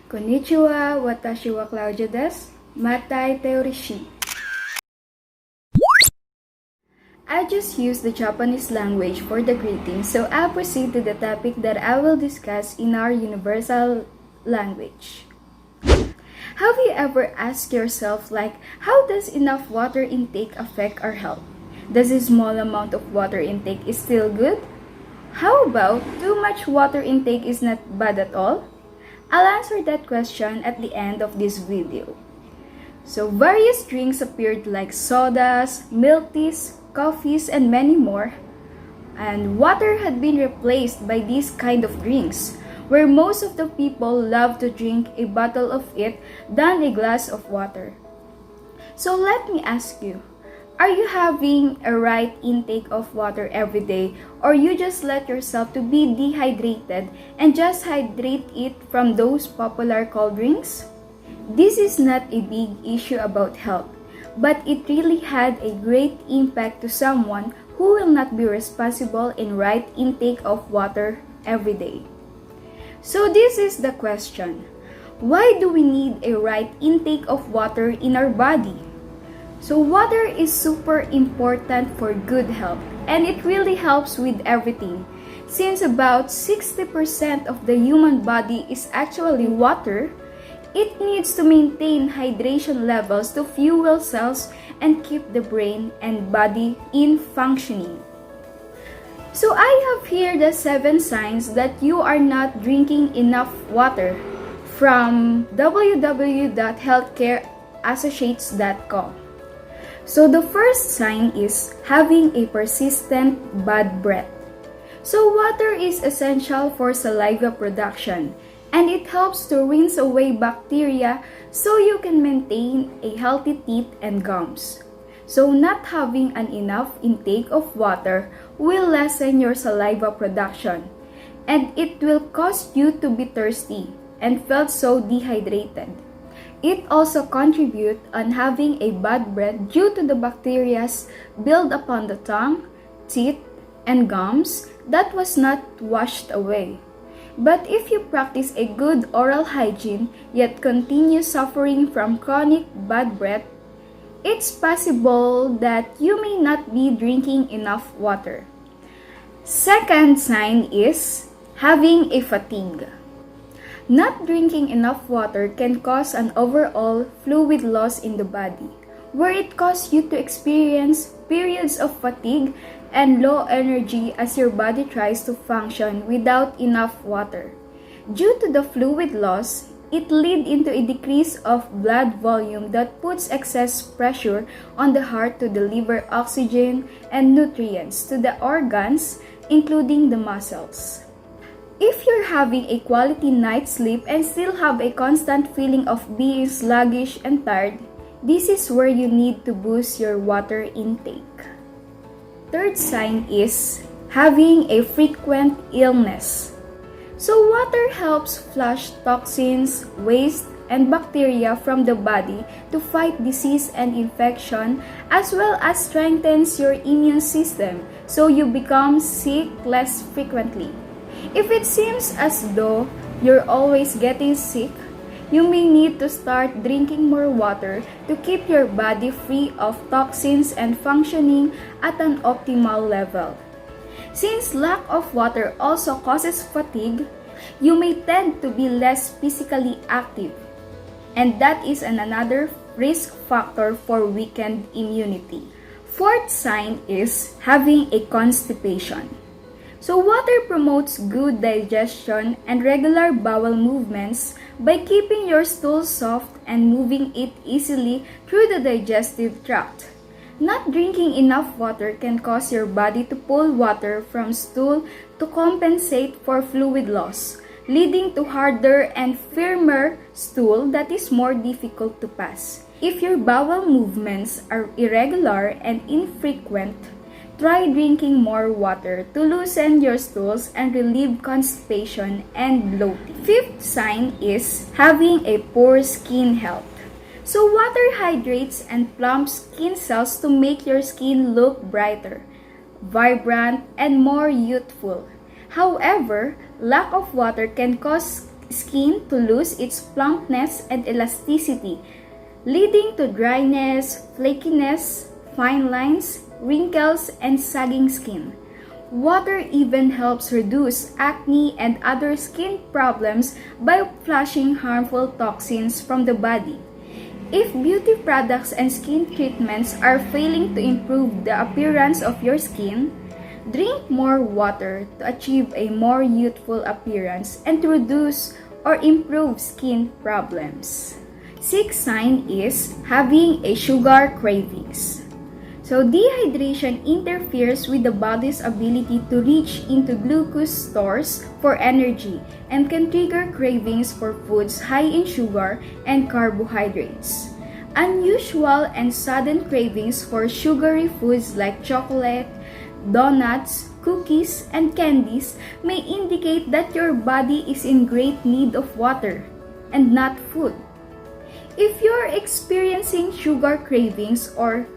Konnichiwa, watashi wa Claudia desu. Matai teorishi. I just used the Japanese language for the greeting, so I'll proceed to the topic that I will discuss in our universal language. Have you ever asked yourself, how does enough water intake affect our health? Does a small amount of water intake is still good? How about too much water intake is not bad at all? I'll answer that question at the end of this video. So various drinks appeared like sodas, milk teas, coffees, and many more. And water had been replaced by these kind of drinks, where most of the people love to drink a bottle of it than a glass of water. So let me ask you, are you having a right intake of water every day, or you just let yourself to be dehydrated and just hydrate it from those popular cold drinks? This is not a big issue about health, but it really had a great impact to someone who will not be responsible in right intake of water every day. So this is the question. Why do we need a right intake of water in our body? So water is super important for good health, and it really helps with everything. Since about 60% of the human body is actually water, it needs to maintain hydration levels to fuel cells and keep the brain and body in functioning. So I have here the 7 signs that you are not drinking enough water from www.healthcareassociates.com. So the first sign is having a persistent bad breath. So water is essential for saliva production, and it helps to rinse away bacteria so you can maintain a healthy teeth and gums. So not having an enough intake of water will lessen your saliva production, and it will cause you to be thirsty and feel so dehydrated. It also contributes on having a bad breath due to the bacteria built upon the tongue, teeth, and gums that was not washed away. But if you practice a good oral hygiene yet continue suffering from chronic bad breath, it's possible that you may not be drinking enough water. Second sign is having a fatigue. Not drinking enough water can cause an overall fluid loss in the body, where it causes you to experience periods of fatigue and low energy as your body tries to function without enough water. Due to the fluid loss, it leads into a decrease of blood volume that puts excess pressure on the heart to deliver oxygen and nutrients to the organs, including the muscles. If you're having a quality night's sleep and still have a constant feeling of being sluggish and tired, this is where you need to boost your water intake. Third sign is having a frequent illness. So water helps flush toxins, waste, and bacteria from the body to fight disease and infection, as well as strengthens your immune system so you become sick less frequently. If it seems as though you're always getting sick, you may need to start drinking more water to keep your body free of toxins and functioning at an optimal level. Since lack of water also causes fatigue, you may tend to be less physically active, and that is another risk factor for weakened immunity. Fourth sign is having a constipation. So water promotes good digestion and regular bowel movements by keeping your stool soft and moving it easily through the digestive tract. Not drinking enough water can cause your body to pull water from stool to compensate for fluid loss, leading to harder and firmer stool that is more difficult to pass. If your bowel movements are irregular and infrequent, try drinking more water to loosen your stools and relieve constipation and bloating. Fifth sign is having a poor skin health. So water hydrates and plumps skin cells to make your skin look brighter, vibrant, and more youthful. However, lack of water can cause skin to lose its plumpness and elasticity, leading to dryness, flakiness, fine lines, wrinkles, and sagging skin. Water even helps reduce acne and other skin problems by flushing harmful toxins from the body. If beauty products and skin treatments are failing to improve the appearance of your skin, drink more water to achieve a more youthful appearance and to reduce or improve skin problems. Sixth sign is having a sugar cravings. So dehydration interferes with the body's ability to reach into glucose stores for energy and can trigger cravings for foods high in sugar and carbohydrates. Unusual and sudden cravings for sugary foods like chocolate, donuts, cookies, and candies may indicate that your body is in great need of water and not food. If you're experiencing sugar cravings or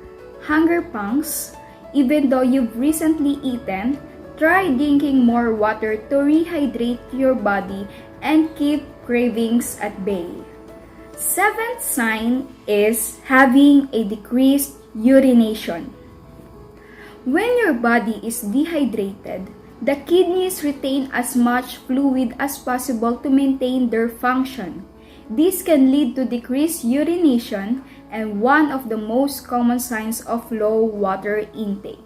hunger pangs, even though you've recently eaten, try drinking more water to rehydrate your body and keep cravings at bay. Seventh sign is having a decreased urination. When your body is dehydrated, the kidneys retain as much fluid as possible to maintain their function. This can lead to decreased urination and one of the most common signs of low water intake.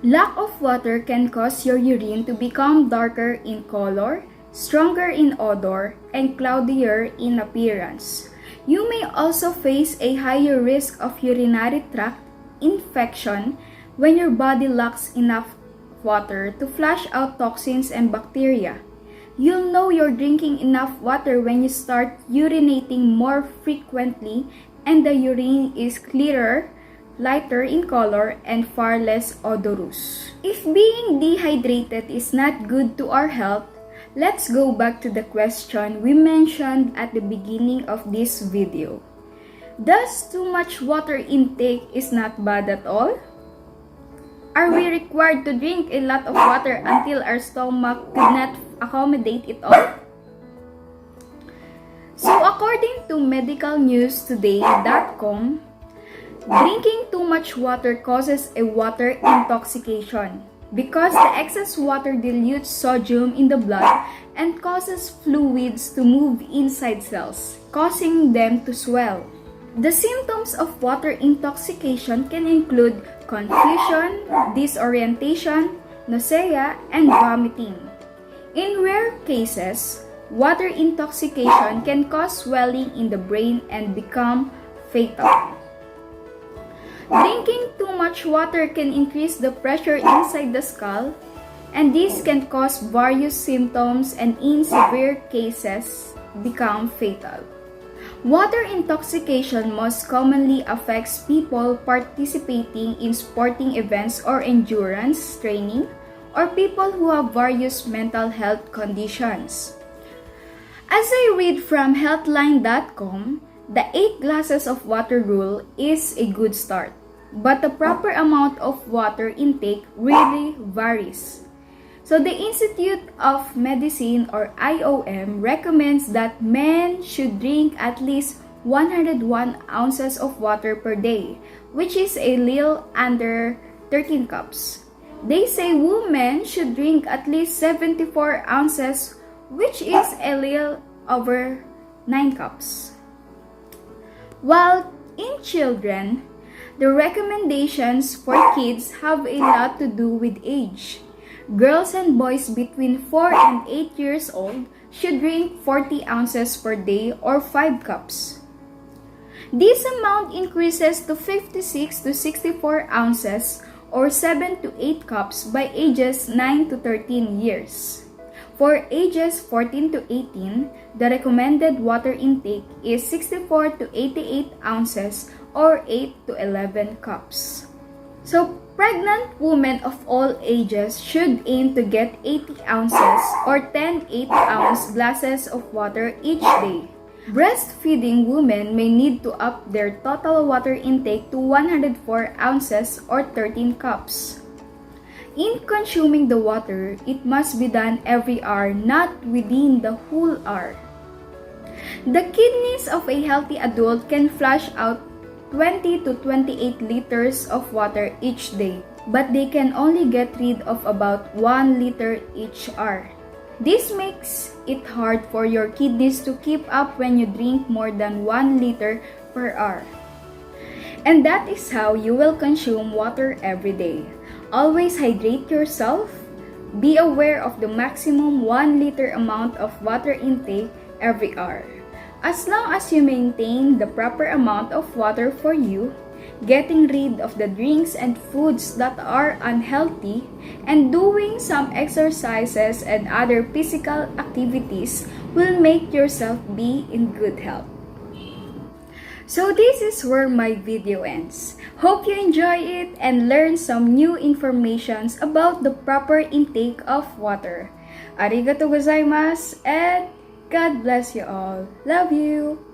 Lack of water can cause your urine to become darker in color, stronger in odor, and cloudier in appearance. You may also face a higher risk of urinary tract infection when your body lacks enough water to flush out toxins and bacteria. You'll know you're drinking enough water when you start urinating more frequently and the urine is clearer, lighter in color, and far less odorous. If being dehydrated is not good to our health, let's go back to the question we mentioned at the beginning of this video. Does too much water intake is not bad at all? Are we required to drink a lot of water until our stomach could not accommodate it all? So according to medicalnewstoday.com, drinking too much water causes a water intoxication because the excess water dilutes sodium in the blood and causes fluids to move inside cells, causing them to swell. The symptoms of water intoxication can include confusion, disorientation, nausea, and vomiting. In rare cases, water intoxication can cause swelling in the brain and become fatal. Drinking too much water can increase the pressure inside the skull, and this can cause various symptoms and in severe cases become fatal. Water intoxication most commonly affects people participating in sporting events or endurance training, or people who have various mental health conditions. As I read from healthline.com, the 8 glasses of water rule is a good start, but the proper amount of water intake really varies. So the Institute of Medicine or IOM recommends that men should drink at least 101 ounces of water per day, which is a little under 13 cups. They say women should drink at least 74 ounces, which is a little over 9 cups. While in children, the recommendations for kids have a lot to do with age. Girls and boys between 4 and 8 years old should drink 40 ounces per day or 5 cups. This amount increases to 56 to 64 ounces or 7 to 8 cups by ages 9 to 13 years. For ages 14 to 18, the recommended water intake is 64 to 88 ounces or 8 to 11 cups. So, pregnant women of all ages should aim to get 80 ounces or 10 8-ounce glasses of water each day. Breastfeeding women may need to up their total water intake to 104 ounces or 13 cups. In consuming the water, it must be done every hour, not within the whole hour. The kidneys of a healthy adult can flush out 20 to 28 liters of water each day, but they can only get rid of about 1 liter each hour. This makes it hard for your kidneys to keep up when you drink more than 1 liter per hour. And that is how you will consume water every day. Always hydrate yourself. Be aware of the maximum 1 liter amount of water intake every hour. As long as you maintain the proper amount of water for you, getting rid of the drinks and foods that are unhealthy, and doing some exercises and other physical activities will make yourself be in good health. So this is where my video ends. Hope you enjoy it and learn some new informations about the proper intake of water. Arigatou gozaimasu and God bless you all. Love you!